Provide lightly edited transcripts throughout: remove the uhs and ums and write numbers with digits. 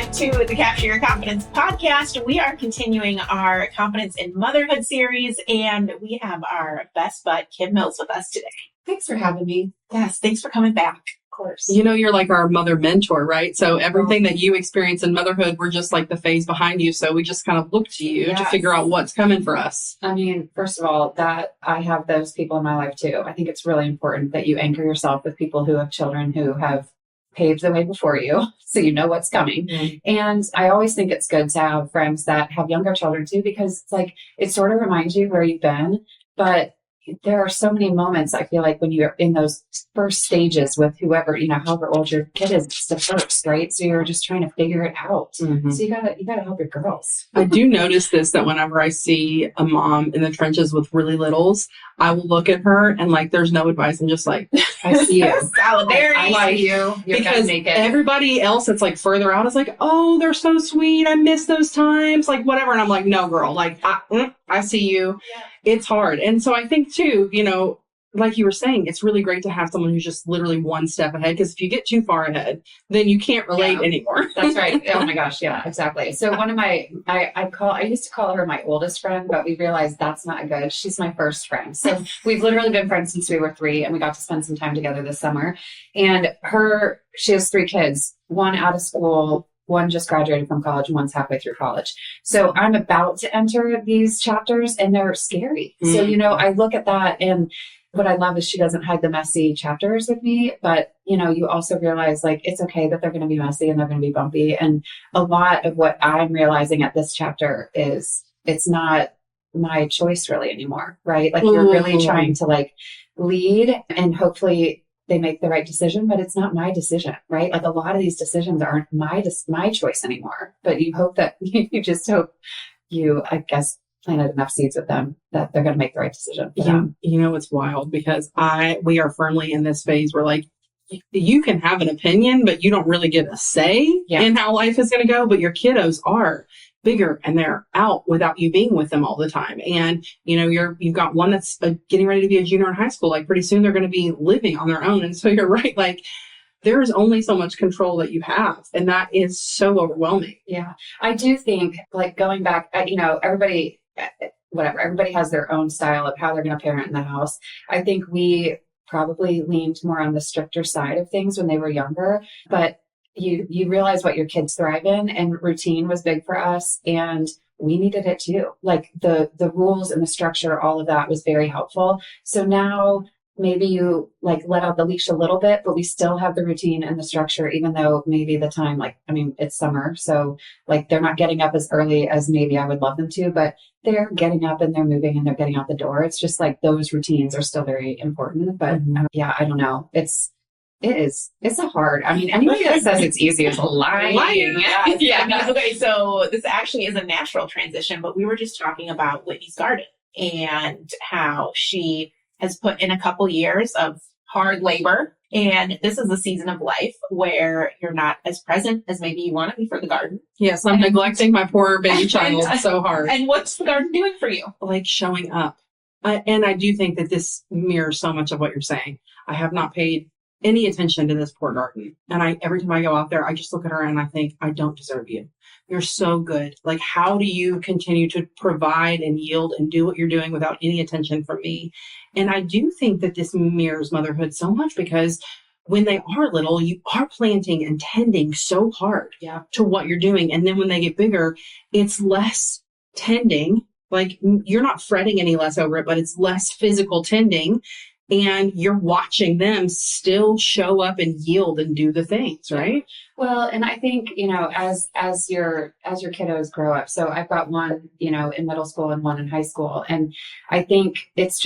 back to the Capture Your Confidence podcast. We are continuing our Confidence in Motherhood series, and we have our best bud, Kim Mills, with us today. Thanks for having me. Yes, thanks for coming back. Of course. You know, you're like our mother mentor, right? So everything that you experience in motherhood, we're just like the phase behind you. So we just kind of look to you to figure out what's coming for us. I mean, first of all, that I have those people in my life too. I think it's really important that you anchor yourself with people who have children who have paved the way before you, so you know what's coming. Mm-hmm. And I always think it's good to have friends that have younger children too, because it's like, it sort of reminds you where you've been, but there are so many moments, I feel like, when you're in those first stages with whoever, you know, however old your kid is, it's the first, right? So you're just trying to figure it out. Mm-hmm. So you gotta help your girls. I do notice this, that whenever I see a mom in the trenches with really littles, I will look at her and like, there's no advice. I'm just like, I see you. Solidarity. I see you. You're because everybody else that's like further out is like, oh, they're so sweet. I miss those times, like whatever. And I'm like, no, girl, like I see you. Yeah. It's hard. And so I think too, you know, like you were saying, it's really great to have someone who's just literally one step ahead. Because if you get too far ahead, then you can't relate anymore. That's right. Oh my gosh. Yeah, exactly. So one of my, I used to call her my oldest friend, but we realized that's not good. She's my first friend. So we've literally been friends since we were 3, and we got to spend some time together this summer. And she has 3 kids, one out of school, one just graduated from college, and one's halfway through college. So I'm about to enter these chapters, and they're scary. Mm. So, you know, I look at that, and what I love is she doesn't hide the messy chapters with me, but, you know, you also realize like, it's okay that they're going to be messy and they're going to be bumpy. And a lot of what I'm realizing at this chapter is it's not my choice really anymore, right? Like you're really trying to like lead, and hopefully they make the right decision, but it's not my decision, right? Like a lot of these decisions aren't my choice anymore, but you hope that you just hope you, I guess, planted enough seeds with them that they're going to make the right decision. You know, it's wild because we are firmly in this phase where like, you can have an opinion, but you don't really get a say in how life is going to go. But your kiddos are bigger and they're out without you being with them all the time. And, you know, you've got one that's getting ready to be a junior in high school. Like pretty soon they're going to be living on their own. And so you're right. Like there is only so much control that you have. And that is so overwhelming. Yeah. I do think like going back, you know, everybody has their own style of how they're going to parent in the house. I think we probably leaned more on the stricter side of things when they were younger, but you realize what your kids thrive in, and routine was big for us, and we needed it too. Like the rules and the structure, all of that was very helpful. So now maybe you like let out the leash a little bit, but we still have the routine and the structure, even though maybe the time, like, I mean, it's summer. So like they're not getting up as early as maybe I would love them to, but they're getting up and they're moving and they're getting out the door. It's just like those routines are still very important. But I don't know. It's a hard, I mean, anybody that says it's easy is lying. Yeah. Okay. So this actually is a natural transition, but we were just talking about Whitney's garden and how she has put in a couple years of hard labor. And this is a season of life where you're not as present as maybe you want to be for the garden. Yes, I'm neglecting my poor baby child so hard. And what's the garden doing for you? Like showing up. And I do think that this mirrors so much of what you're saying. I have not paid any attention to this poor garden. And every time I go out there, I just look at her and I think, I don't deserve you. You're so good. Like, how do you continue to provide and yield and do what you're doing without any attention from me? And I do think that this mirrors motherhood so much because when they are little, you are planting and tending so hard to what you're doing. And then when they get bigger, it's less tending. Like you're not fretting any less over it, but it's less physical tending. And you're watching them still show up and yield and do the things, right? Well, and I think, you know, as your kiddos grow up, so I've got one, you know, in middle school and one in high school. And I think it's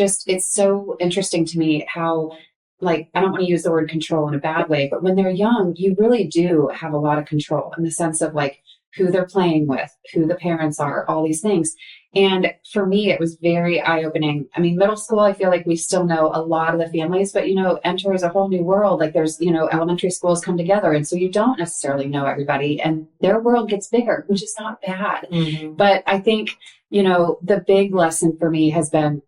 so interesting to me how, like, I don't want to use the word control in a bad way, but when they're young, you really do have a lot of control in the sense of like who they're playing with, who the parents are, all these things. And for me, it was very eye-opening. I mean, middle school, I feel like we still know a lot of the families, but, you know, enters a whole new world. Like there's, you know, elementary schools come together. And so you don't necessarily know everybody and their world gets bigger, which is not bad. Mm-hmm. But I think, you know, the big lesson for me has been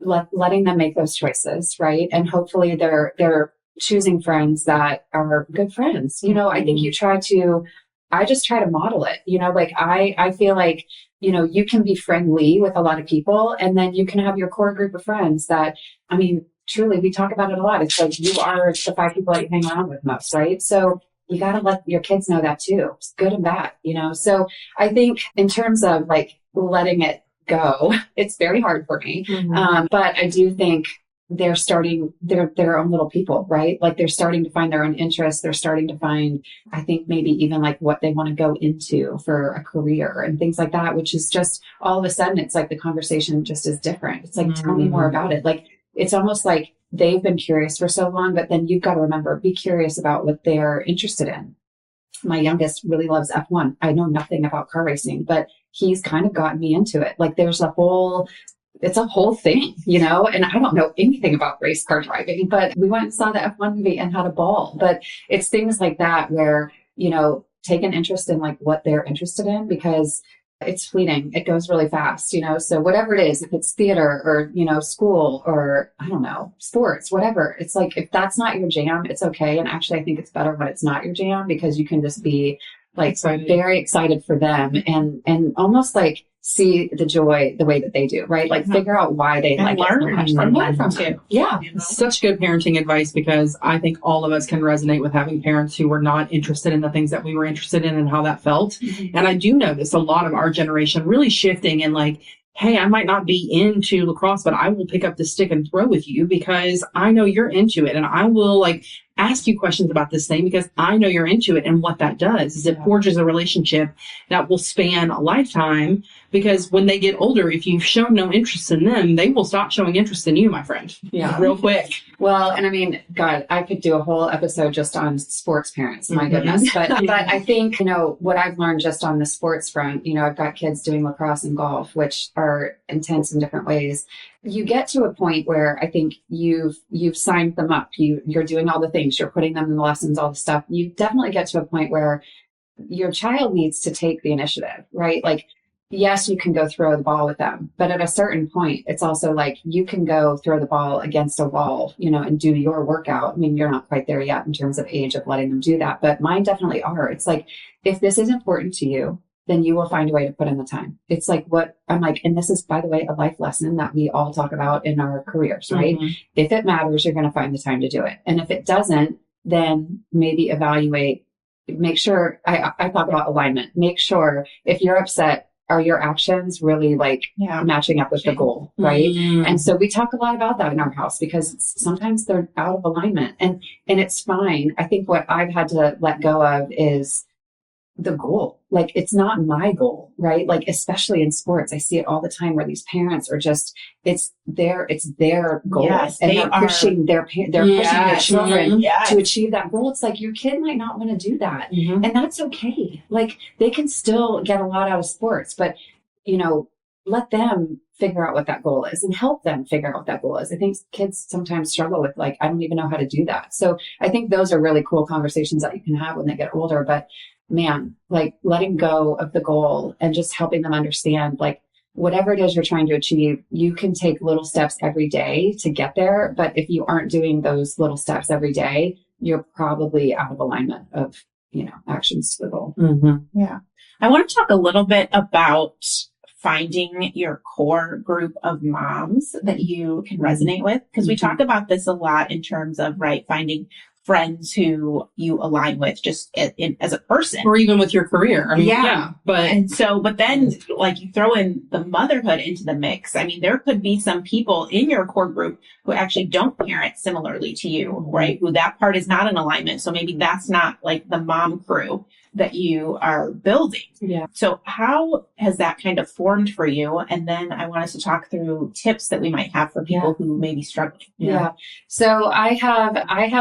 letting them make those choices, right? And hopefully they're choosing friends that are good friends. You know, I think you try to I just try to model it, like I feel like, you can be friendly with a lot of people, and then you can have your core group of friends that, I mean, truly, we talk about it a lot. It's like you are the 5 people that you hang around with most, right? So you got to let your kids know that too. It's good and bad, So I think in terms of like letting it go, it's very hard for me. But I do think they're starting their own little people, right? Like they're starting to find their own interests. They're starting to find, I think maybe even like what they want to go into for a career and things like that, which is just all of a sudden, it's like the conversation just is different. It's like, tell me more about it. Like, it's almost like they've been curious for so long, but then you've got to remember, be curious about what they're interested in. My youngest really loves F1. I know nothing about car racing, but he's kind of gotten me into it. Like it's a whole thing, and I don't know anything about race car driving, but we went and saw the F1 movie and had a ball. But it's things like that where, take an interest in like what they're interested in, because it's fleeting. It goes really fast, so whatever it is, if it's theater or, school or I don't know, sports, whatever, it's like, if that's not your jam, it's okay. And actually, I think it's better when it's not your jam, because you can just be like very excited for them and almost like see the joy the way that they do, right? Like figure out why they like it so much and learn from it. Yeah. Such good parenting advice, because I think all of us can resonate with having parents who were not interested in the things that we were interested in and how that felt. And I do notice a lot of our generation really shifting and like, hey, I might not be into lacrosse, but I will pick up the stick and throw with you because I know you're into it. And I will like ask you questions about this thing because I know you're into it. And what that does is it forges a relationship that will span a lifetime, because when they get older, if you've shown no interest in them, they will stop showing interest in you, my friend. Yeah. Real quick. Well, and I mean, God, I could do a whole episode just on sports parents. My goodness. But I think, what I've learned just on the sports front, I've got kids doing lacrosse and golf, which are intense in different ways. You get to a point where I think you've signed them up. You're doing all the things, you're putting them in the lessons, all the stuff. You definitely get to a point where your child needs to take the initiative, right? Like, yes, you can go throw the ball with them, but at a certain point, it's also like you can go throw the ball against a wall, and do your workout. I mean, you're not quite there yet in terms of age of letting them do that, but mine definitely are. It's like, if this is important to you, then you will find a way to put in the time. It's like what I'm like, and this is, by the way, a life lesson that we all talk about in our careers, right? If it matters, you're going to find the time to do it. And if it doesn't, then maybe evaluate, make sure, I talk about alignment. Make sure if you're upset, are your actions really like matching up with the goal, right? And so we talk a lot about that in our house, because sometimes they're out of alignment, and it's fine. I think what I've had to let go of is the goal. Like, it's not my goal, right? Like, especially in sports, I see it all the time where these parents are just, it's their goal. Yes, and they're pushing their pushing their children to achieve that goal. It's like, your kid might not want to do that. And that's okay. Like, they can still get a lot out of sports, but let them figure out what that goal is and help them figure out what that goal is. I think kids sometimes struggle with like, I don't even know how to do that. So I think those are really cool conversations that you can have when they get older. But man, like letting go of the goal and just helping them understand, like, whatever it is you're trying to achieve, you can take little steps every day to get there. But if you aren't doing those little steps every day, you're probably out of alignment of, actions to the goal. Yeah. I want to talk a little bit about finding your core group of moms that you can resonate with. Because we talk about this a lot in terms of, finding friends who you align with just as a person. Or even with your career. I mean, But then like you throw in the motherhood into the mix. I mean, there could be some people in your core group who actually don't parent similarly to you, right? Who that part is not in alignment. So maybe that's not like the mom crew that you are building. Yeah. So how has that kind of formed for you? And then I want us to talk through tips that we might have for people who may be struggling. Yeah. So I have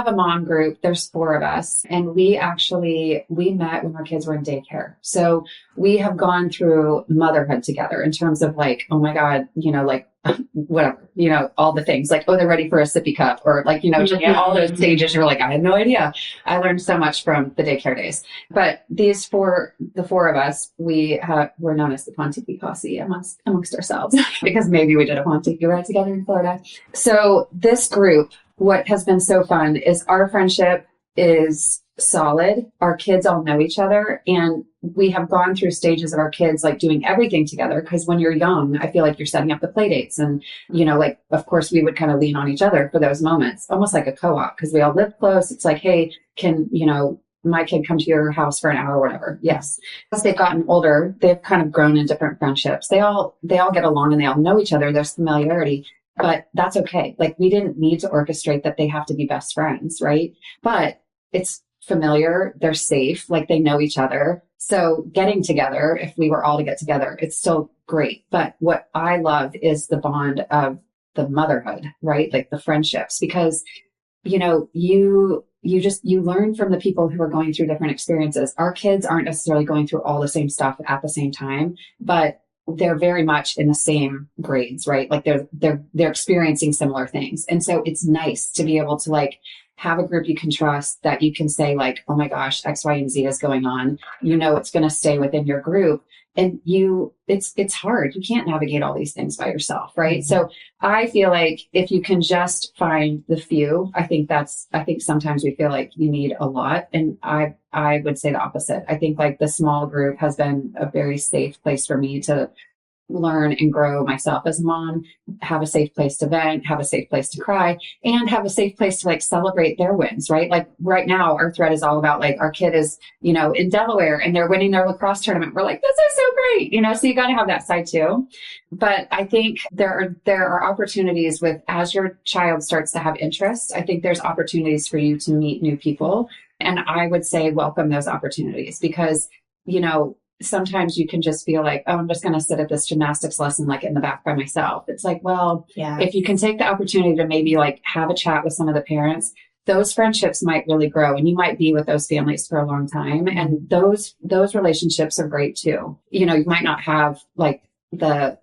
a mom group. There's 4 of us, and we met when our kids were in daycare. So we have gone through motherhood together in terms of like, oh my God, like whatever, all the things like, oh, they're ready for a sippy cup, or like, all those stages. You're like, I had no idea. I learned so much from the daycare days. But the 4 of us, we're known as the Authentically posse amongst ourselves because maybe we did a Authentically ride together in Florida. So this group, what has been so fun is our friendship is solid. Our kids all know each other, and we have gone through stages of our kids like doing everything together. Because when you're young, I feel like you're setting up the play dates, and like of course we would kind of lean on each other for those moments, almost like a co-op, because we all live close. It's like, hey, can my kid come to your house for an hour or whatever? Yes. As they've gotten older, they've kind of grown in different friendships. They all get along and they all know each other. There's familiarity, but that's okay. Like, we didn't need to orchestrate that they have to be best friends, right? But it's familiar. They're safe. Like, they know each other. So getting together, if we were all to get together, it's still great. But what I love is the bond of the motherhood, right? Like the friendships, because you learn from the people who are going through different experiences. Our kids aren't necessarily going through all the same stuff at the same time, but they're very much in the same grades, right? Like they're experiencing similar things. And so it's nice to be able to like have a group you can trust, that you can say like, oh my gosh, X, Y, and Z is going on. It's going to stay within your group. And it's hard. You can't navigate all these things by yourself, right? Mm-hmm. So I feel like if you can just find the few, I think sometimes we feel like you need a lot. And I would say the opposite. I think like the small group has been a very safe place for me to learn and grow myself as a mom, have a safe place to vent, have a safe place to cry, and have a safe place to like celebrate their wins, right? Like right now, our thread is all about like our kid is, in Delaware and they're winning their lacrosse tournament. We're like, this is so great, so you got to have that side too. But I think there are opportunities as your child starts to have interest, I think there's opportunities for you to meet new people. And I would say welcome those opportunities, because, sometimes you can just feel like, oh, I'm just going to sit at this gymnastics lesson, like in the back by myself. It's like, well, yeah, if you can take the opportunity to maybe like have a chat with some of the parents, those friendships might really grow, and you might be with those families for a long time. And those relationships are great too. You might not have like the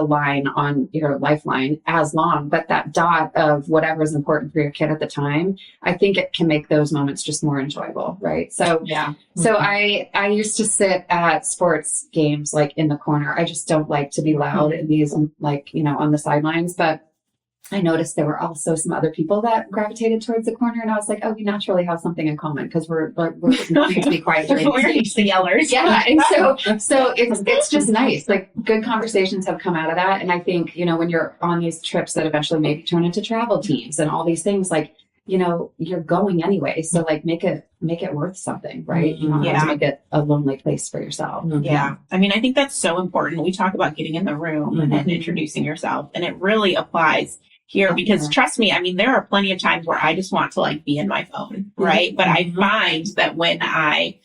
line on your lifeline as long, but that dot of whatever is important for your kid at the time, I think it can make those moments just more enjoyable. Right. So, yeah. So I used to sit at sports games, like in the corner. I just don't like to be loud in these, like, on the sidelines, but I noticed there were also some other people that gravitated towards the corner, and I was like, "Oh, we naturally have something in common because we're not to be quiet during we're used to yellers." Yeah, and so it's just nice. Like good conversations have come out of that, and I think when you're on these trips that eventually maybe turn into travel teams and all these things, like you're going anyway, so like make it worth something, right? You don't have to make it a lonely place for yourself. Mm-hmm. Yeah, I mean, I think that's so important. We talk about getting in the room and introducing yourself, and it really applies here, because trust me, I mean, there are plenty of times where I just want to like be in my phone, right? But I find that when I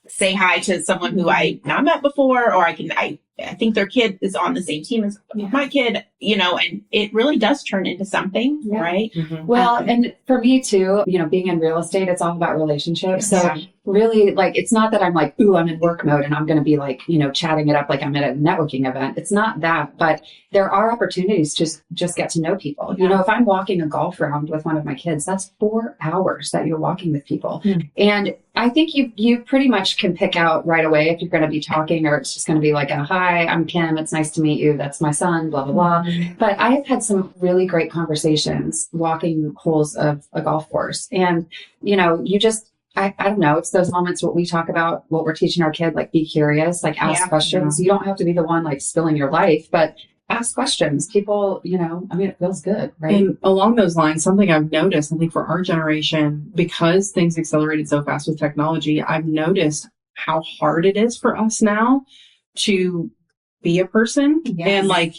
say hi to someone who I not met before, or I think their kid is on the same team as my kid, and it really does turn into something, right? Mm-hmm. Well, and for me too, being in real estate, it's all about relationships. So really, like, it's not that I'm like, ooh, I'm in work mode and I'm going to be like, chatting it up like I'm at a networking event. It's not that, but there are opportunities to just get to know people. Yeah. If I'm walking a golf round with one of my kids, that's 4 hours that you're walking with people. Mm. And I think you pretty much can pick out right away if you're going to be talking, or it's just going to be like, oh, hi, I'm Kim. It's nice to meet you. That's my son, blah, blah, blah. Mm-hmm. But I have had some really great conversations walking holes of a golf course. And, you just, I don't know, it's those moments what we talk about, what we're teaching our kid, like be curious, like ask questions. You don't have to be the one like spilling your life, but ask questions. People, it feels good, right? And along those lines, something I've noticed, I think for our generation, because things accelerated so fast with technology, I've noticed how hard it is for us now to be a person and like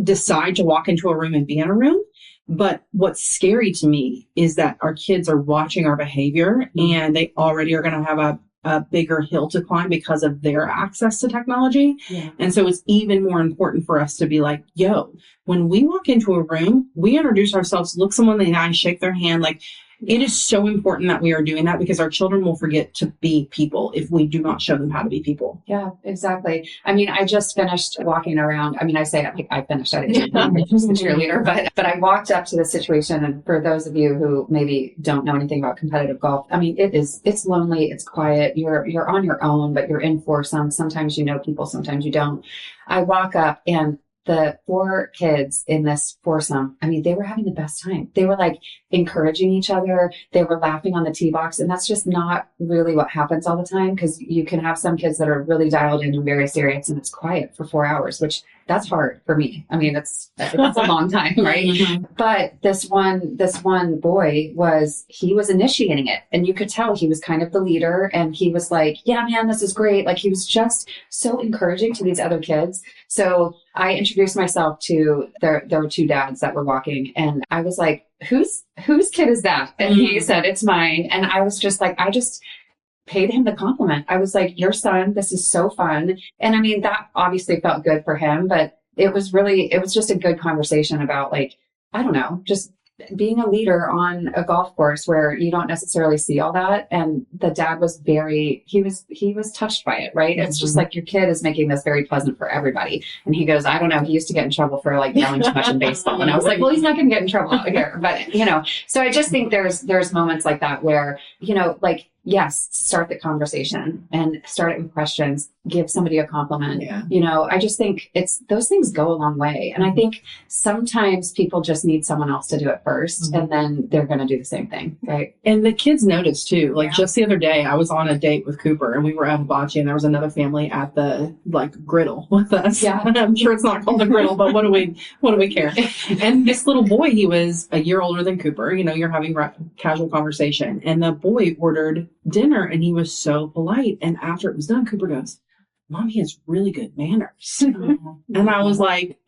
decide to walk into a room and be in a room. But what's scary to me is that our kids are watching our behavior and they already are going to have a bigger hill to climb because of their access to technology. Yeah. And so it's even more important for us to be like, yo, when we walk into a room, we introduce ourselves, look someone in the eye, shake their hand. Like, it is so important that we are doing that, because our children will forget to be people if we do not show them how to be people. Yeah, exactly. I mean, I just finished walking around. I mean, I say I finished. I didn't just the cheerleader, but I walked up to the situation. And for those of you who maybe don't know anything about competitive golf, I mean, it's lonely, it's quiet. You're on your own, but you're in foursomes. Sometimes you know people, sometimes you don't. I walk up and the 4 kids in this foursome, I mean, they were having the best time. They were like encouraging each other. They were laughing on the tee box. And that's just not really what happens all the time, because you can have some kids that are really dialed in and very serious, and it's quiet for 4 hours, which that's hard for me. I mean, it's a long time, right? Mhm. But this one boy he was initiating it, and you could tell he was kind of the leader, and he was like, yeah, man, this is great. Like, he was just so encouraging to these other kids. So I introduced myself to there were 2 dads that were walking, and I was like, whose kid is that? And he said, it's mine. And I was just like, I just paid him the compliment. I was like, your son, this is so fun. And I mean, that obviously felt good for him, but it was just a good conversation about, like, I don't know, just being a leader on a golf course where you don't necessarily see all that. And the dad was he was touched by it, right? It's just like, your kid is making this very pleasant for everybody. And he goes, I don't know, he used to get in trouble for like yelling too much in baseball. And I was like, well, he's not going to get in trouble out here. But, so I just think there's moments like that where, like, yes, start the conversation and start it with questions, give somebody a compliment. Yeah. I just think those things go a long way. And I think sometimes people just need someone else to do it first, and then they're going to do the same thing. Right. And the kids notice too. Like, just the other day, I was on a date with Cooper, and we were at hibachi, and there was another family at the griddle with us. Yeah. I'm sure it's not called a griddle, but what do we care? And this little boy, he was a year older than Cooper. You're having casual conversation, and the boy ordered dinner, and he was so polite. And after it was done, Cooper goes, Mom, he has really good manners. And I was like,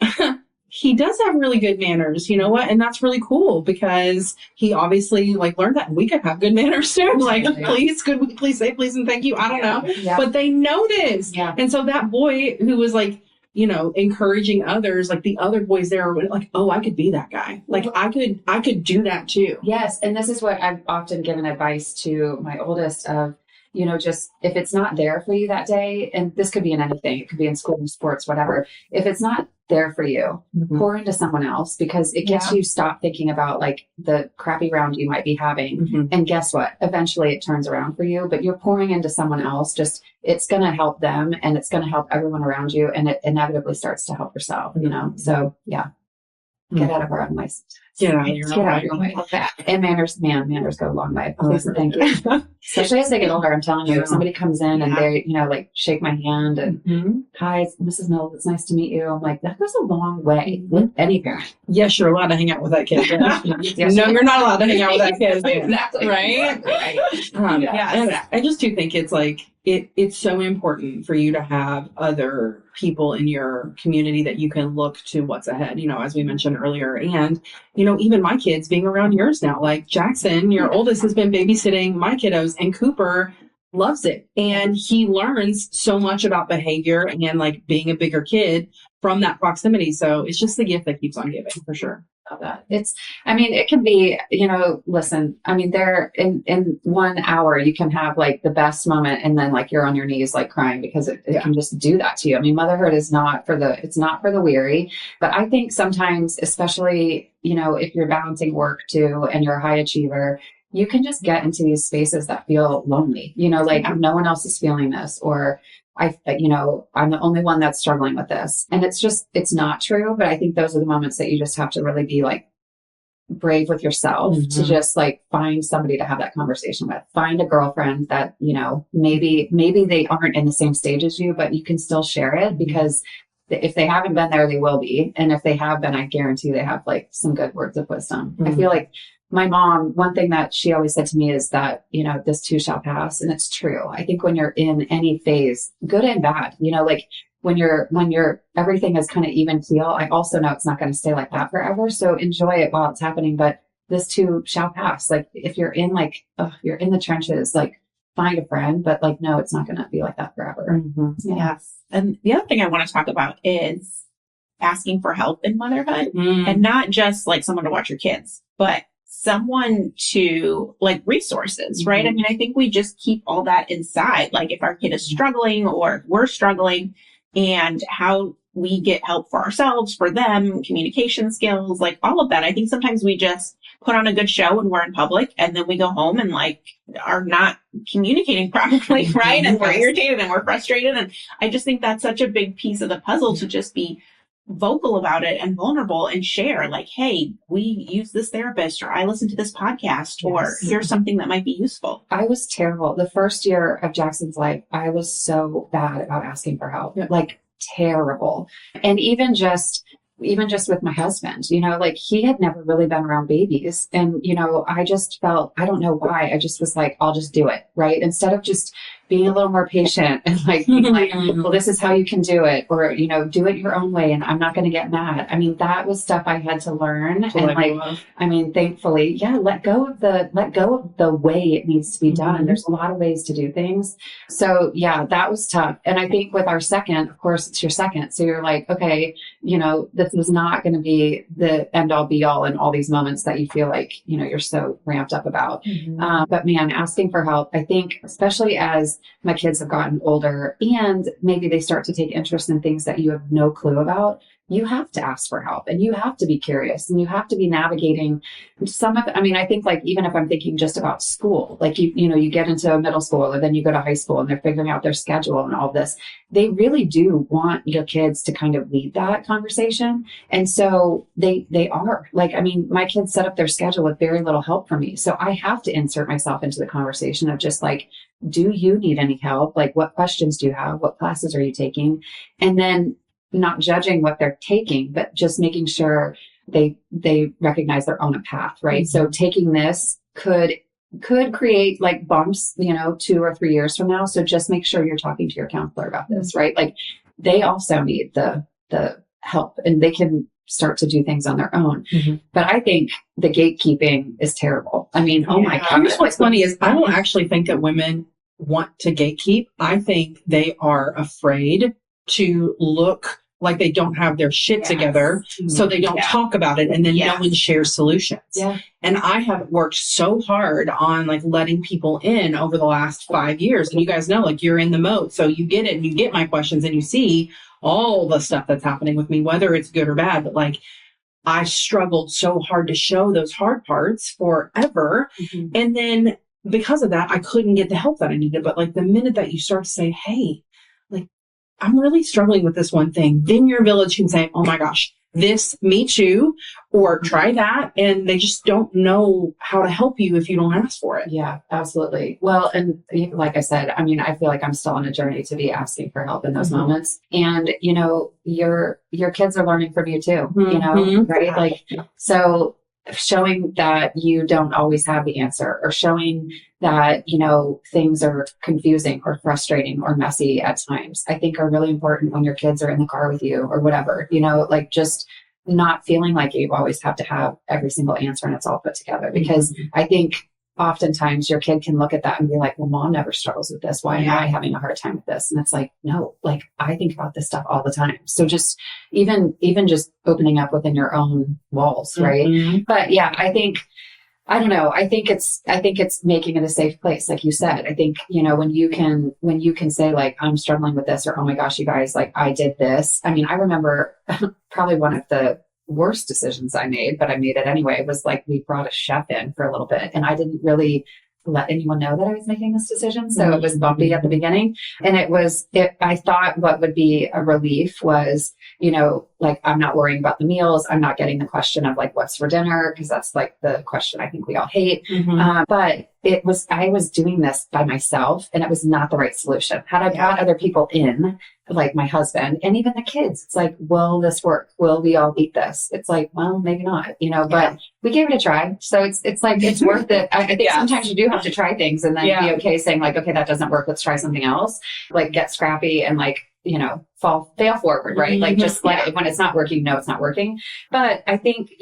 he does have really good manners. You know what? And that's really cool, because he obviously learned that, and we could have good manners too. Like, please, could we please say please and thank you? I don't know. Yeah. But they noticed. Yeah. And so that boy who was encouraging others, like the other boys there were like, oh, I could be that guy. Like, I could do that too. Yes. And this is what I've often given advice to my oldest of, just if it's not there for you that day, and this could be in anything, it could be in school, sports, whatever. If it's not there for you, pour into someone else, because it gets you stop thinking about like the crappy round you might be having. And guess what? Eventually it turns around for you, but you're pouring into someone else. It's going to help them, and it's going to help everyone around you. And it inevitably starts to help yourself, So yeah, get out of our own ways. Get out of your own way. And manners go a long way. Please and thank you. Especially as they get older, I'm telling you, if somebody comes in and they, shake my hand and hi, Mrs. Mills, it's nice to meet you. I'm like, that goes a long way with any parent. Yes, you're allowed to hang out with that kid. No, you're not allowed to hang out with that kid. Exactly. Right? And I just do think it's it's so important for you to have other people in your community that you can look to what's ahead, as we mentioned earlier. And, even my kids being around yours now, like Jackson, your oldest, has been babysitting my kiddos, and Cooper loves it. And he learns so much about behavior and being a bigger kid from that proximity. So it's just the gift that keeps on giving, for sure. Love that. It can be, listen, there in 1 hour, you can have the best moment, and then you're on your knees, crying, because it can just do that to you. Motherhood is not for the weary, but I think sometimes, especially, if you're balancing work too, and you're a high achiever, you can just get into these spaces that feel lonely, no one else is feeling this, or I'm the only one that's struggling with this. And it's not true. But I think those are the moments that you just have to really be brave with yourself to just find somebody to have that conversation with. Find a girlfriend that, maybe they aren't in the same stage as you, but you can still share it, because if they haven't been there, they will be. And if they have been, I guarantee they have some good words of wisdom. I feel like my mom, one thing that she always said to me is that, this too shall pass. And it's true. I think when you're in any phase, good and bad, when you're everything is kind of even keel, I also know it's not going to stay like that forever. So enjoy it while it's happening, but this too shall pass. If you're in you're in the trenches, find a friend, but no, it's not going to be like that forever. Yes. And the other thing I want to talk about is asking for help in motherhood, and not just someone to watch your kids, but someone to resources, right? I think we just keep all that inside. If our kid is struggling or if we're struggling, and how we get help for ourselves, for them, communication skills, all of that. I think sometimes we just put on a good show when we're in public, and then we go home and are not communicating properly, right? And we're irritated and we're frustrated. And I just think that's such a big piece of the puzzle, to just be vocal about it and vulnerable and share like, hey, we use this therapist, or I listen to this podcast, or here's something that might be useful. I was terrible. The first year of Jackson's life, I was so bad about asking for help, like terrible. And even just with my husband, like he had never really been around babies. And, I just felt, I don't know why, I just was like, I'll just do it. Right. Instead of just being a little more patient and like, being like, well, this is how you can do it, or, do it your own way. And I'm not going to get mad. I mean, that was stuff I had to learn. Thankfully, let go of the way it needs to be done. And there's a lot of ways to do things. So that was tough. And I think with our second, of course, it's your second. So you're like, okay, this is not going to be the end all be all in all these moments that you feel like, you're so ramped up about. But man, asking for help, I think, especially as my kids have gotten older and maybe they start to take interest in things that you have no clue about, you have to ask for help and you have to be curious and you have to be navigating I think like, even if I'm thinking just about school, like, you get into middle school or then you go to high school and they're figuring out their schedule and all this, they really do want your kids to kind of lead that conversation. And so they are like, my kids set up their schedule with very little help from me. So I have to insert myself into the conversation of just like, do you need any help? Like, what questions do you have? What classes are you taking? And then not judging what they're taking, but just making sure they recognize their own path, right? So taking this could create like bumps, 2 or 3 years from now. So just make sure you're talking to your counselor about this, right? Like they also need the help and they can start to do things on their own. But I think the gatekeeping is terrible. Oh my God. What's funny is I don't actually think that women want to gatekeep. I think they are afraid to look like they don't have their shit together, so they don't talk about it, and then no one shares solutions. And I have worked so hard on like letting people in over the last 5 years, and you guys know, like, you're in the mode, so you get it and you get my questions and you see all the stuff that's happening with me, whether it's good or bad. But like, I struggled so hard to show those hard parts forever, and then because of that, I couldn't get the help that I needed. But like the minute that you start to say, hey, like, I'm really struggling with this one thing, then your village can say, oh my gosh, this, me too, or try that. And they just don't know how to help you if you don't ask for it. Yeah, absolutely. Well, and like I said, I feel like I'm still on a journey to be asking for help in those moments. And, your kids are learning from you too, right? Like, so showing that you don't always have the answer, or showing that, things are confusing or frustrating or messy at times, I think are really important when your kids are in the car with you or whatever, like just not feeling like you always have to have every single answer and it's all put together. Because I think oftentimes your kid can look at that and be like, well, mom never struggles with this. Why am I having a hard time with this? And it's like, no, like I think about this stuff all the time. So just even just opening up within your own walls. Right. But I don't know. I think it's making it a safe place. Like you said, I think, when you can say like, I'm struggling with this, or, oh my gosh, you guys, like I did this. I remember probably one of the worst decisions I made, but I made it anyway, was like, we brought a chef in for a little bit and I didn't really let anyone know that I was making this decision. So it was bumpy at the beginning. And I thought what would be a relief was, like, I'm not worrying about the meals. I'm not getting the question of like, what's for dinner? Cause that's like the question I think we all hate. But I was doing this by myself and it was not the right solution. Had I brought other people in, like my husband and even the kids, it's like, will this work? Will we all eat this? It's like, well, maybe not, but we gave it a try. So it's like, it's worth it. I think sometimes you do have to try things and then be okay saying like, okay, that doesn't work. Let's try something else. Like get scrappy and like, fail forward, right? Like just like when it's not working, no, it's not working. But I think,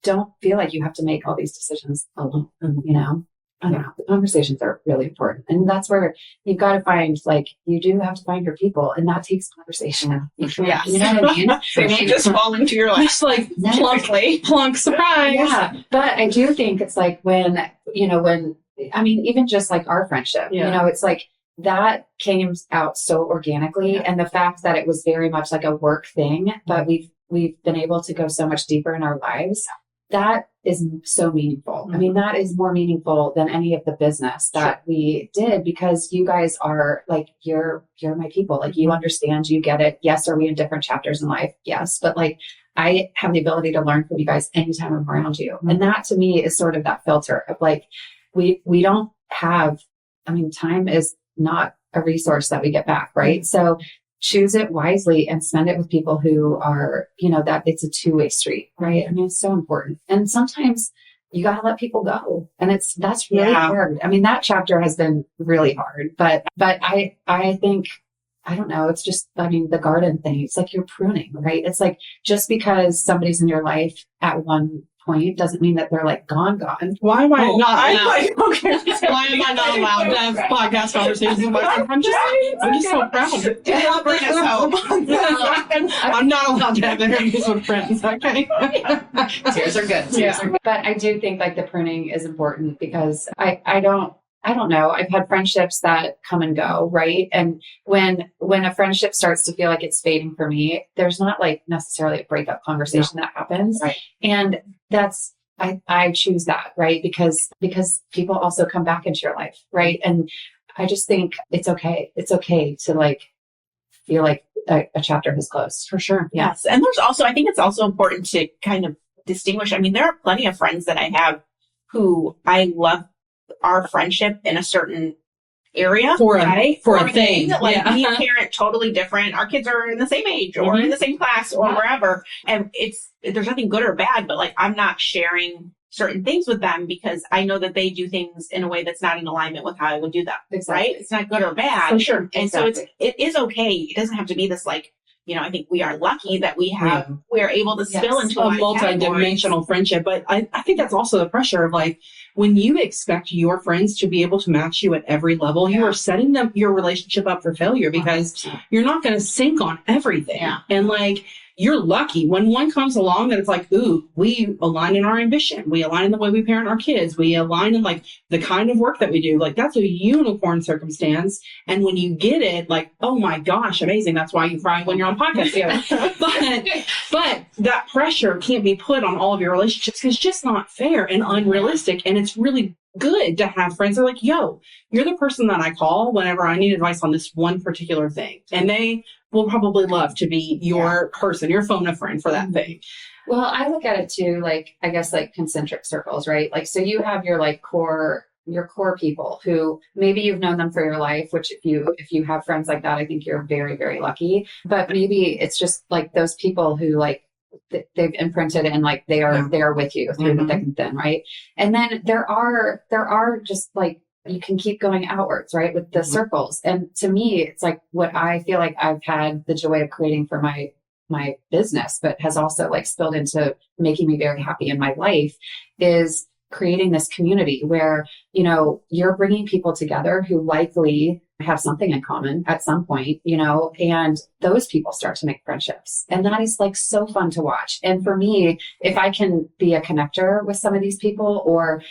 don't feel like you have to make all these decisions alone, I don't know. The conversations are really important. And that's where you've got to find, like, you do have to find your people. And that takes conversation. You know what I mean? So you just fall into your life. Just like plunk, surprise. Yeah. But I do think it's like when, even just like our friendship, it's like that came out so organically. And the fact that it was very much like a work thing, but we've been able to go so much deeper in our lives that is so meaningful. I mean, that is more meaningful than any of the business that we did, because you guys are like, you're my people. Like, you understand, you get it. Yes. Are we in different chapters in life? Yes. But like, I have the ability to learn from you guys anytime I'm around you. And that to me is sort of that filter of like, we don't have, I mean, time is not a resource that we get back. Right. So choose it wisely and spend it with people who are, you know, that it's a two-way street, right? I mean, it's so important. And sometimes you got to let people go. And that's really hard. I mean, that chapter has been really hard, but I think, I don't know. It's just, I mean, the garden thing, it's like you're pruning, right? It's like, just because somebody's in your life at one point doesn't mean that they're like gone. Why am I not? Okay. Why am I not allowed to have podcast conversations with my friends? I'm just so proud. Bring us home. I'm not allowed to have interviews with friends. Okay. Tears are good. Tears are good. But I do think like the pruning is important, because I don't know. I've had friendships that come and go, right? And when a friendship starts to feel like it's fading for me, there's not like necessarily a breakup conversation that happens. Right. And that's, I choose that, right? Because people also come back into your life, right? And I just think it's okay. It's okay to like feel like a chapter has closed. For sure. Yes. And there's also, I think it's also important to kind of distinguish. I mean, there are plenty of friends that I have who I love our friendship in a certain area For a thing. Like me and parent totally different. Our kids are in the same age or in the same class or wherever. And there's nothing good or bad, but like I'm not sharing certain things with them because I know that they do things in a way that's not in alignment with how I would do them. Exactly. Right? It's not good or bad. For sure. And so it is okay. It doesn't have to be this like, you know, I think we are lucky that we are able to spill into a multi-dimensional friendship. But I think that's also the pressure of like, when you expect your friends to be able to match you at every level, you are setting your relationship up for failure, because you're not going to sync on everything. Yeah. And like, you're lucky when one comes along that it's like, ooh, we align in our ambition. We align in the way we parent our kids. We align in like the kind of work that we do. Like, that's a unicorn circumstance. And when you get it, like, oh my gosh, amazing. That's why you cry when you're on podcast together. but that pressure can't be put on all of your relationships, because it's just not fair and unrealistic. And it's really good to have friends that are like, yo, you're the person that I call whenever I need advice on this one particular thing. And they will probably love to be your person, your phone a friend for that thing. Well, I look at it too, like, I guess like concentric circles, right? Like, so you have your like core people who maybe you've known them for your life, which if you have friends like that, I think you're very, very lucky. But maybe it's just like those people who like, they've imprinted and like they are with you through the thick and thin, right? And then there are just like, you can keep going outwards, right? With the circles. And to me, it's like what I feel like I've had the joy of creating for my business, but has also like spilled into making me very happy in my life, is creating this community where, you know, you're bringing people together who likely have something in common at some point, you know, and those people start to make friendships. And that is like so fun to watch. And for me, if I can be a connector with some of these people, or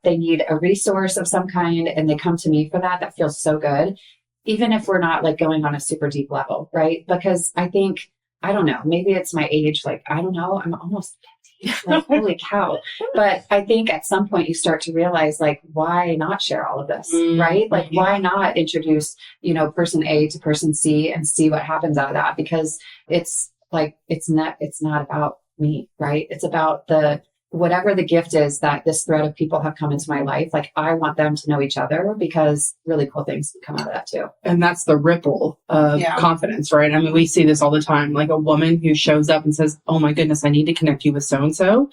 they need a resource of some kind and they come to me for that feels so good. Even if we're not like going on a super deep level, right? Because I think, I don't know, maybe it's my age. Like, I don't know, I'm almost 50. Like, holy cow. But I think at some point you start to realize, like, why not share all of this, right? Like, why not introduce, you know, person A to person C and see what happens out of that? Because it's like, it's not about me, right? It's about whatever the gift is that this thread of people have come into my life. Like, I want them to know each other, because really cool things can come out of that too. And that's the ripple of confidence, right? I mean, we see this all the time. Like a woman who shows up and says, oh my goodness, I need to connect you with so-and-so.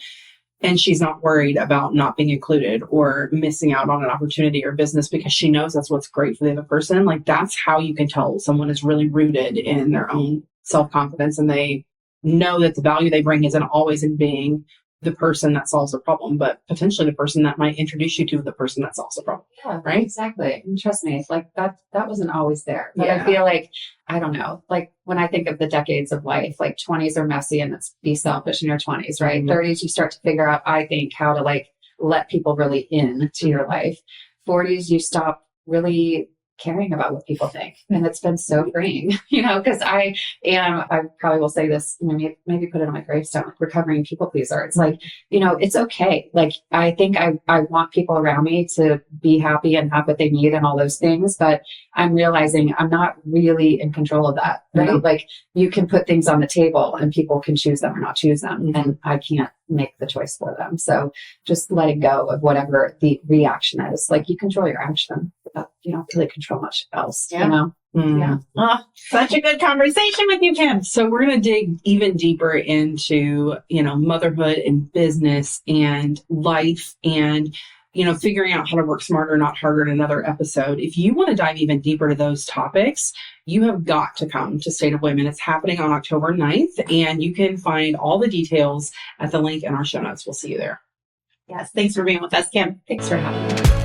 And she's not worried about not being included or missing out on an opportunity or business, because she knows that's what's great for the other person. Like, that's how you can tell someone is really rooted in their own self-confidence, and they know that the value they bring isn't always in being the person that solves a problem, but potentially the person that might introduce you to the person that solves a problem. Yeah, right. Exactly. And trust me, like that wasn't always there. But I feel like, I don't know, like when I think of the decades of life, like 20s are messy and it's be selfish in your 20s, right? 30s, you start to figure out, I think, how to like let people really in to your life. 40s, you stop really caring about what people think. And it's been so freeing, because I probably will say this, maybe put it on my gravestone, like recovering people pleaser. It's like, it's okay. Like, I think I want people around me to be happy and have what they need and all those things, but I'm realizing I'm not really in control of that, right? Mm-hmm. Like, you can put things on the table and people can choose them or not choose them. Mm-hmm. And I can't make the choice for them. So just letting go of whatever the reaction is. Like, you control your action, but you don't really control much else, Mm. Yeah. Oh, such a good conversation with you, Kim. So we're going to dig even deeper into, motherhood and business and life and, figuring out how to work smarter, not harder in another episode. If you want to dive even deeper to those topics, you have got to come to State of Women. It's happening on October 9th, and you can find all the details at the link in our show notes. We'll see you there. Yes. Thanks for being with us, Kim. Thanks for having me.